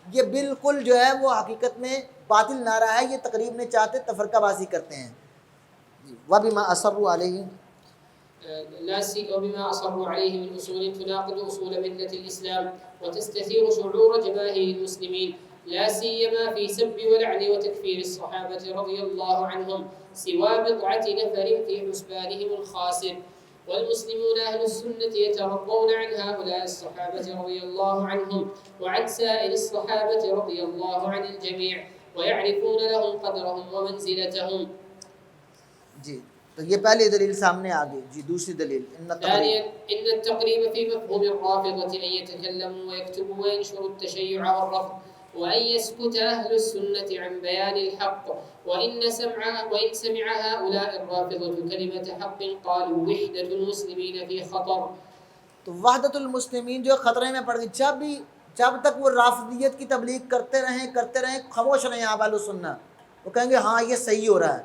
یہ بالکل جو ہے وہ حقیقت میں باطل نعرہ ہے. یہ تقریب نہیں چاہتے، تفرقہ بازی کرتے ہیں. وَبِمَا أَصَرُّوا عَلَيْهِ، لا وبما أصروا عليه من أصول تناقض أصول ملة الإسلام وتستثير شعور جماهير المسلمين، لا سيما في سب ولعن وتكفير الصحابة رضي الله عنهم، سوى بضعة نفر في حسبانهم الخاسر. والمسلمون أهل السنة يترضون عن هؤلاء الصحابة رضي الله عنهم وعن سائر الصحابة رضي الله عن الجميع، ويعرفون لهم قدرهم ومنزلتهم. جی تو یہ پہلی دلیل سامنے آ گئی. جی دوسری دلیل، ثانيا إن التقريب في مفهوم الرافضة أن يتكلموا ويكتبوا وينشروا التشيع والرفض، وأن يسكت أهل السنة عن بيان الحق. وإن سمع هؤلاء الرافضة كلمة حق قالوا وحدة المسلمين في خطر. تو وحدت المسلمین جو خطرے میں پڑ گئی. جب تک وہ رافضیت کی تبلیغ کرتے رہیں خاموش رہیں آپ اہل السنہ، وہ کہیں گے ہاں یہ صحیح ہو رہا ہے.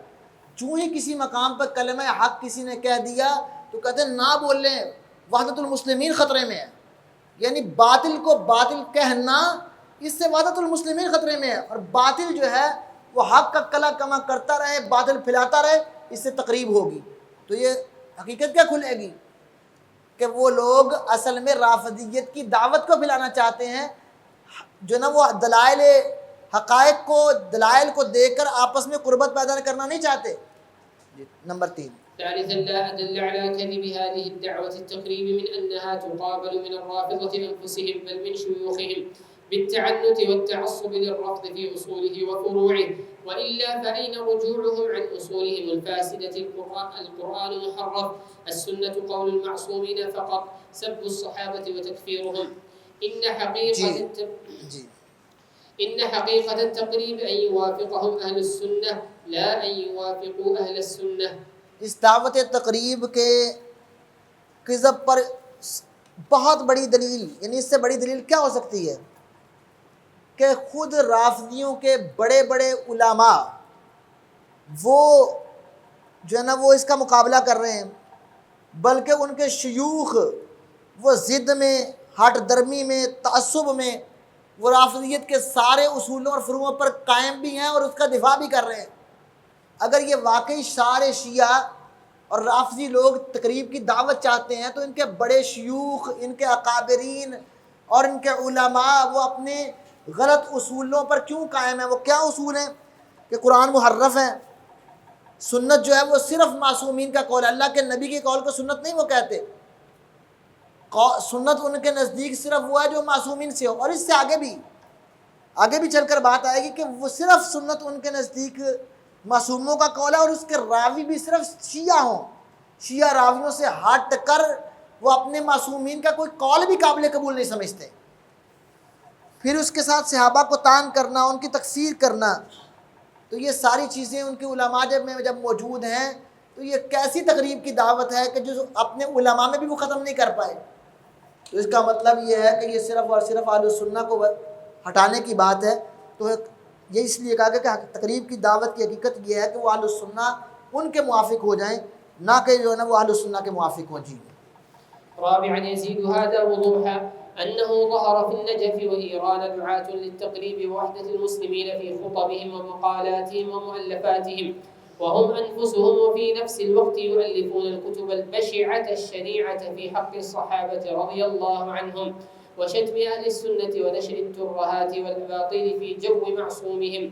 چوں ہی کسی مقام پر کلمہ حق کسی نے کہہ دیا تو کہتے ہیں نہ بولیں، وحدت المسلمین خطرے میں ہے. یعنی باطل کو باطل کہنا، اس سے وحدت المسلمین خطرے میں ہے. اور باطل جو ہے وہ حق کا کلا کما کرتا رہے، باطل پھیلاتا رہے، اس سے تقریب ہوگی. تو یہ حقیقت کیا کھلے گی کہ وہ لوگ اصل میں رافضیت کی دعوت کو پھیلانا چاہتے ہیں، جو نا وہ دلائل حقائق کو، دلائل کو دیکھ کر آپس میں قربت پیدا کرنا نہیں چاہتے. نمبر 3، ثالثا لا أدل على كذب هذه الدعوة التقريب من أنها تقابل من الرافضة أنفسهم بل من شيوخهم بالتعنت والتعصب للرفض في أصوله وفروعه، وإلا فأين رجوعهم عن أصولهم الفاسدة؟ القرآن محرف، السنة قول المعصومين فقط، سب الصحابة وتكفيرهم. إن حقيقة التقريب أن يوافقهم أهل السنة لا أن يوافقوا أهل السنة. اس دعوت تقریب کے کذب پر بہت بڑی دلیل، یعنی اس سے بڑی دلیل کیا ہو سکتی ہے کہ خود رافضیوں کے بڑے بڑے علماء وہ جو ہے نا وہ اس کا مقابلہ کر رہے ہیں، بلکہ ان کے شیوخ وہ ضد میں، ہٹ درمی میں، تعصب میں وہ رافضیت کے سارے اصولوں اور فروعوں پر قائم بھی ہیں اور اس کا دفاع بھی کر رہے ہیں۔ اگر یہ واقعی سارے شیعہ اور رافضی لوگ تقریب کی دعوت چاہتے ہیں تو ان کے بڑے شیوخ، ان کے اکابرین اور ان کے علماء وہ اپنے غلط اصولوں پر کیوں قائم ہیں؟ وہ کیا اصول ہیں؟ کہ قرآن محرف ہے، سنت جو ہے وہ صرف معصومین کا قول ہے، اللہ کے نبی کے قول کو سنت نہیں وہ کہتے، سنت ان کے نزدیک صرف وہ ہے جو معصومین سے ہو، اور اس سے آگے بھی چل کر بات آئے گی کہ وہ صرف سنت ان کے نزدیک معصوموں کا قول ہے، اور اس کے راوی بھی صرف شیعہ ہوں، شیعہ راویوں سے ہٹ کر وہ اپنے معصومین کا کوئی قول بھی قابل قبول نہیں سمجھتے۔ پھر اس کے ساتھ صحابہ کو طعن کرنا، ان کی تکفیر کرنا، تو یہ ساری چیزیں ان کے علماء جب موجود ہیں تو یہ کیسی تقریب کی دعوت ہے کہ جو اپنے علماء میں بھی وہ ختم نہیں کر پائے؟ تو اس کا مطلب یہ ہے کہ یہ صرف اور صرف اہل السنہ کو ہٹانے کی بات ہے۔ تو یہ اس لیے کہا گیا کہ تقریب کی دعوت کی حقیقت یہ ہے کہ وہ اہل السنہ ان کے موافق ہو جائیں، نہ کہ جو ہے نا وہ اہل السنہ کے موافق ہوں۔ جی رابعا يزيد هذا وضوحا أنه ظهر في النجف وإيران دعاة للتقريب ووحدة المسلمين في خطبهم ومقالاتهم ومؤلفاتهم، وهم أنفسهم وفي نفس الوقت يؤلفون الكتب البشعة الشنيعة في حق الصحابة رضي الله عنهم وشتم أهل السنة ونشر الترهات والأباطيل في جو معصومهم.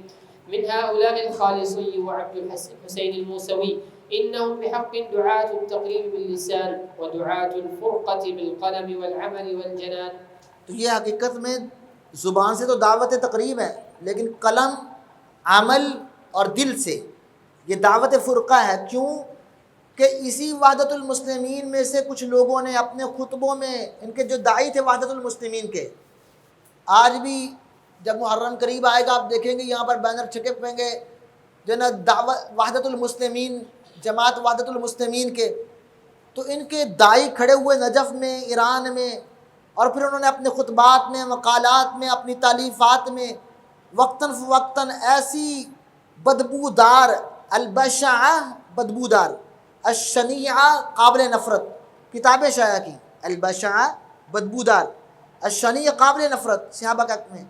من هؤلاء الخالصي وعبد الحسين الموسوي إنهم بحق دعاة التقريب باللسان ودعاة الفرقة بالقلم والعمل والجنان۔ تو یہ حقیقت میں زبان سے تو دعوت تقریب ہے، لیکن قلم، عمل اور دل سے یہ دعوت فرقہ ہے۔ کیوں کہ اسی وحدت المسلمین میں سے کچھ لوگوں نے اپنے خطبوں میں، ان کے جو داعی تھے وحدت المسلمین کے، آج بھی جب محرم قریب آئے گا آپ دیکھیں گے یہاں پر بینر چھپے پائیں گے جو نا دعوت وحدت المسلمین، جماعت وحدت المسلمین کے، تو ان کے داعی کھڑے ہوئے نجف میں، ایران میں، اور پھر انہوں نے اپنے خطبات میں، مقالات میں، اپنی تالیفات میں وقتاً فوقتاً ایسی بدبودار، البشعہ بدبودار، الشنیعہ قابل نفرت کتابیں شائع کی، البشعہ بدبودار، الشنیعہ قابل نفرت صحابہ کے حق میں،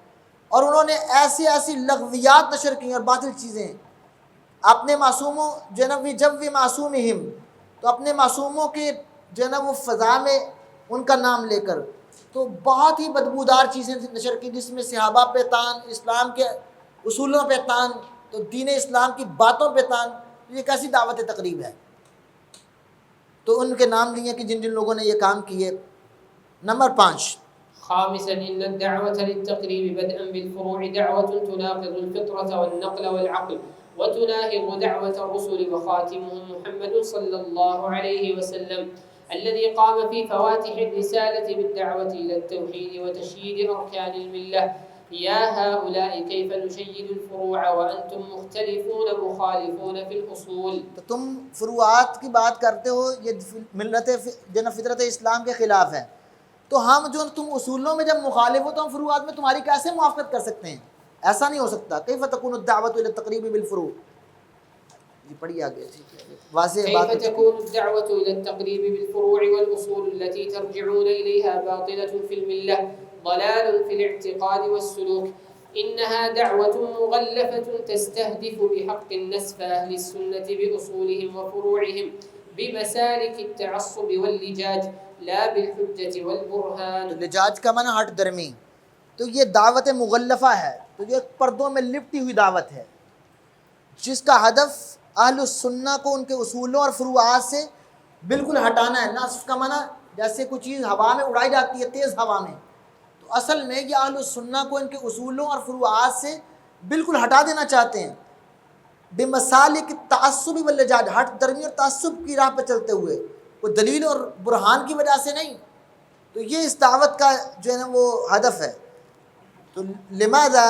اور انہوں نے ایسی لغویات نشر کی اور باطل چیزیں اپنے معصوموں جو ہے نا جب وہ معصومہم، تو اپنے معصوموں کے جو ہے نا وہ فضا میں ان کا نام لے کر تو بہت ہی بدبودار چیزیں نشر کی، جس میں صحابہ پہ طعن، اسلام کے اصولوں پہ طعن، تو دین اسلام کی باتوں پہ طعن۔ یہ کیسی دعوت تقریب ہے؟ تو ان کے نام لیے کہ جن لوگوں نے یہ کام کیے۔ نمبر 5، خامسا إن الدعوة للتقريب بدءا بالفروع دعوة تناقض الفطرة والنقل والعقل وتناهض دعوة الرسل وخاتمهم محمد صلى الله عليه وسلم الذي قام في فواتح الرسالة بالدعوة إلى التوحيد وتشييد أركان الملة. يا هؤلاء كيف نشيد الفروع وأنتم مختلفون مخالفون في الأصول؟ تو تم فروعات کی بات کرتے ہو، یہ ملت جو فطرت اسلام کے خلاف ہے، تو ہم جو تم اصولوں میں جب مخالف ہو تو ہم فروعات میں تمہاری کیسے موافقت کر سکتے ہیں؟ ایسا نہیں ہو سکتا۔ کیف تکون الدعوۃ الی التقریب بالفروع، جی پڑھیے آگے، واضح بات۔ كيف تكون الدعوة إلى التقريب بالفروع والأصول التي ترجعون إليها باطلة في الملة ضلال في الاعتقاد والسلوك؟ إنها دعوة مغلفة تستهدف بحق النسف أهل السنة بأصولهم وفروعهم بمسالك التعصب واللجاج لا بالحجة والبرهان۔ لجاج کا معنی ہٹ درمی، تو یہ دعوت مغلفہ ہے، تو یہ پردوں میں لپٹی ہوئی دعوت ہے جس کا ہدف اہل السنہ کو ان کے اصولوں اور فروعات سے بالکل ہٹانا ہے۔ نصف کا معنی جیسے کوئی چیز ہوا میں اڑائی جاتی ہے تیز ہوا میں، تو اصل میں یہ اہل السنہ کو ان کے اصولوں اور فروعات سے بالکل ہٹا دینا چاہتے ہیں، بمسالک التعصب واللجاج، ہٹ درمی اور تعصب کی راہ پہ چلتے ہوئے، کوئی دلیل اور برہان کی وجہ سے نہیں۔ تو یہ اس دعوت کا جو ہے نا وہ ہدف ہے۔ تو لماذا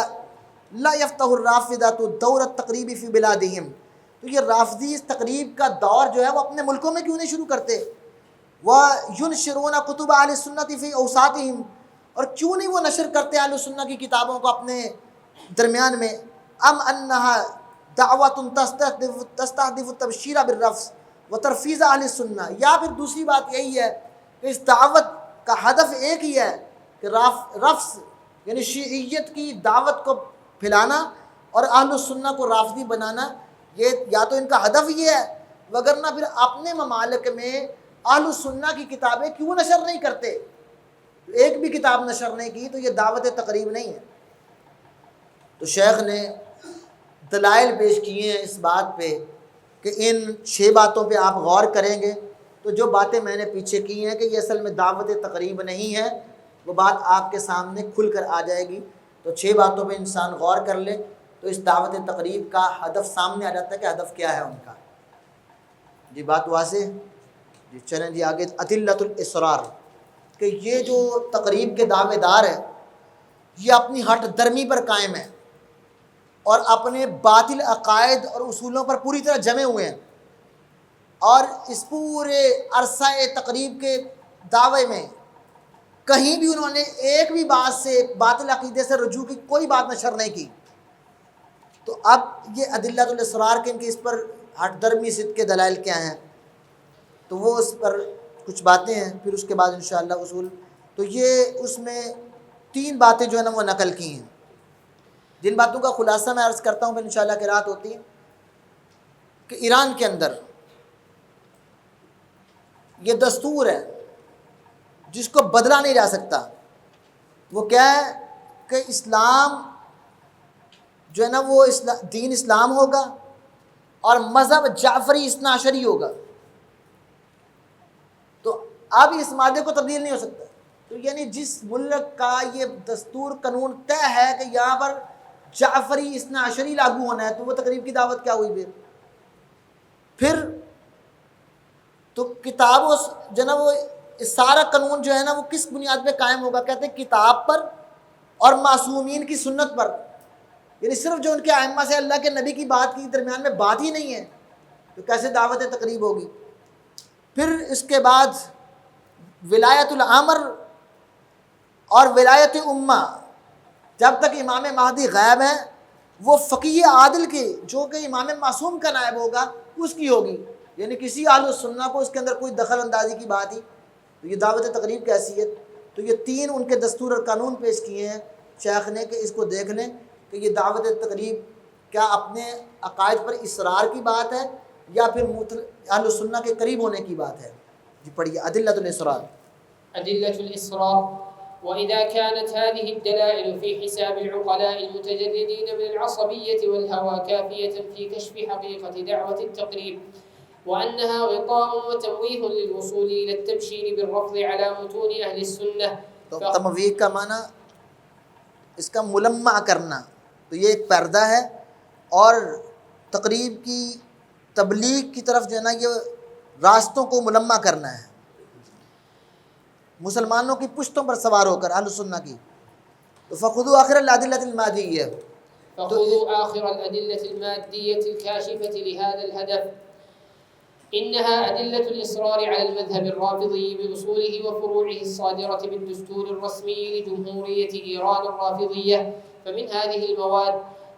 لا يفتح الرافضة دور التقریب فی بلادہم، تو یہ رافضی اس تقریب کا دور جو ہے وہ اپنے ملکوں میں کیوں نہیں شروع کرتے؟ وَيُنشِرُونَ كُتُبَ أَهْلِ السُّنَّةِ فِي أَوْسَاطِهِمْ، اور کیوں نہیں وہ نشر کرتے اہل السنہ کی کتابوں کو اپنے درمیان میں؟ ام انہا دعوت تستهدف التبشیر بالرفض و ترفیز اہل سنہ، یا پھر دوسری بات یہی ہے کہ اس دعوت کا ہدف ایک ہی ہے کہ رفض یعنی شیعیت کی دعوت کو پھیلانا اور اہل السنہ کو رافضی بنانا، یہ یا تو ان کا ہدف یہ ہے، وگرنہ پھر اپنے ممالک میں اہل السنہ کی کتابیں کیوں نشر نہیں کرتے؟ ایک بھی کتاب نشر نہیں کی تو یہ دعوت تقریب نہیں ہے۔ تو شیخ نے دلائل پیش کیے ہیں اس بات پہ کہ ان 6 باتوں پہ آپ غور کریں گے تو جو باتیں میں نے پیچھے کی ہیں کہ یہ اصل میں دعوت تقریب نہیں ہے، وہ بات آپ کے سامنے کھل کر آ جائے گی۔ تو 6 باتوں پہ انسان غور کر لے تو اس دعوت تقریب کا ہدف سامنے آ جاتا ہے کہ ہدف کیا ہے ان کا۔ جی بات واضح؟ جی چلیں جی آگے، ادلۃ الاصرار، کہ یہ جو تقریب کے دعوے دار ہیں یہ اپنی ہٹ درمی پر قائم ہے اور اپنے باطل عقائد اور اصولوں پر پوری طرح جمے ہوئے ہیں، اور اس پورے عرصہ تقریب کے دعوے میں کہیں بھی انہوں نے ایک بھی بات سے، باطل عقیدے سے رجوع کی کوئی بات نشر نہیں کی۔ تو اب یہ ادلۃ الاصرار کے ان کی اس پر ہٹ درمی صدق کے دلائل کیا ہیں، تو وہ اس پر کچھ باتیں ہیں، پھر اس کے بعد انشاءاللہ اصول۔ تو یہ اس میں 3 باتیں جو ہے نا وہ نقل کی ہیں، جن باتوں کا خلاصہ میں عرض کرتا ہوں، پھر انشاءاللہ قرات ہوتی ہے کہ ایران کے اندر یہ دستور ہے جس کو بدلا نہیں جا سکتا۔ وہ کیا ہے کہ اسلام جو ہے نا وہ دین اسلام ہوگا اور مذہب جعفری اثنا عشری ہوگا۔ تو اب اس مادے کو تبدیل نہیں ہو سکتا۔ تو یعنی جس ملک کا یہ دستور قانون طے ہے کہ یہاں پر جعفری اثنا عشری لاگو ہونا ہے، تو وہ تقریب کی دعوت کیا ہوئی پھر تو کتاب جو ہے نا وہ سارا قانون جو ہے نا وہ کس بنیاد پہ قائم ہوگا؟ کہتے ہیں کتاب پر اور معصومین کی سنت پر، یعنی صرف جو ان کے ائمہ سے اللہ کے نبی کی بات کی درمیان میں بات ہی نہیں ہے، تو کیسے دعوت تقریب ہوگی؟ پھر اس کے بعد ولایت الامر اور ولایت امہ، جب تک امام مہدی غائب ہے وہ فقیہ عادل کی جو کہ امام معصوم کا نائب ہوگا اس کی ہوگی، یعنی کسی اہل السنہ کو اس کے اندر کوئی دخل اندازی کی بات ہی، تو یہ دعوت تقریب کی حیثیت۔ تو یہ 3 ان کے دستور اور قانون پیش کیے ہیں شیخ نے کہ اس کو دیکھ لیں کہ یہ دعوت تقریب کیا اپنے عقائد پر اصرار کی بات ہے یا پھر اہل السنہ کے قریب ہونے کی بات ہے۔ جی پڑھیے ادلۃ الاصرار۔ أدلة الإصرار. وإذا كانت هذه الدلائل في حساب العقلاء المتجردين من العصبية والهوى كافية في كشف حقيقة دعوة التقريب وأنها غطاء وتمويه للوصول إلى التبشير بالرفض على متون أهل السنة، تو تمویہ کا معنی اس کا ملمع کرنا، تو یہ ایک پردہ ہے، اور تقریب کی تبلیغ کی طرف جو ہے نا یہ راستوں کو ملمع کرنا ہے، مسلمانوں کی پشتوں پر سوار ہو کر اہل سنہ کی۔ تو فخذوا آخر الادلۃ المادیہ، فخذوا آخر الأدلة المادية الكاشفة لهذا الهدف. إنها أدلة الإصرار على المذهب الرافضي بأصوله وفروعه الصادرة بالدستور الرسمي لجمهورية إيران الرافضية. فمن هذه المواد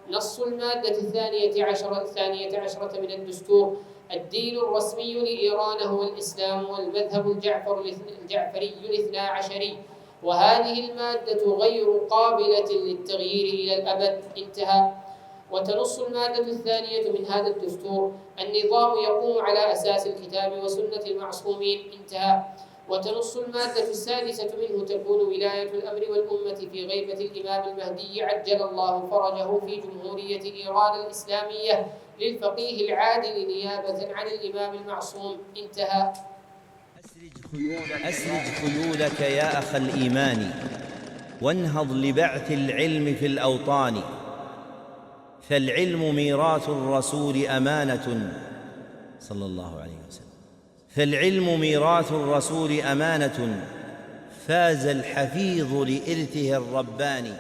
نص المادة 12 من الدستور: الدين الرسمي لإيران هو الإسلام والمذهب الجعفري الاثنا عشري، وهذه المادة غير قابلة للتغيير إلى الأبد. انتهى. وتنص المادة 2 من هذا الدستور: النظام يقوم على أساس الكتاب وسنة المعصومين. انتهى. وتنص المادة 6 منه: تكون ولاية الأمر والأمة في غيبة الإمام المهدي عجل الله فرجه في جمهورية إيران الإسلامية للفقيه العادل نيابة عن الإمام المعصوم. انتهى. أسرج خيولك يا أخ الإيمان وانهض لبعث العلم في الأوطان، فالعلم ميراث الرسول أمانة صلى الله عليه وسلم، فالعلم ميراث الرسول أمانة فاز الحفيظ لإرثه الرباني.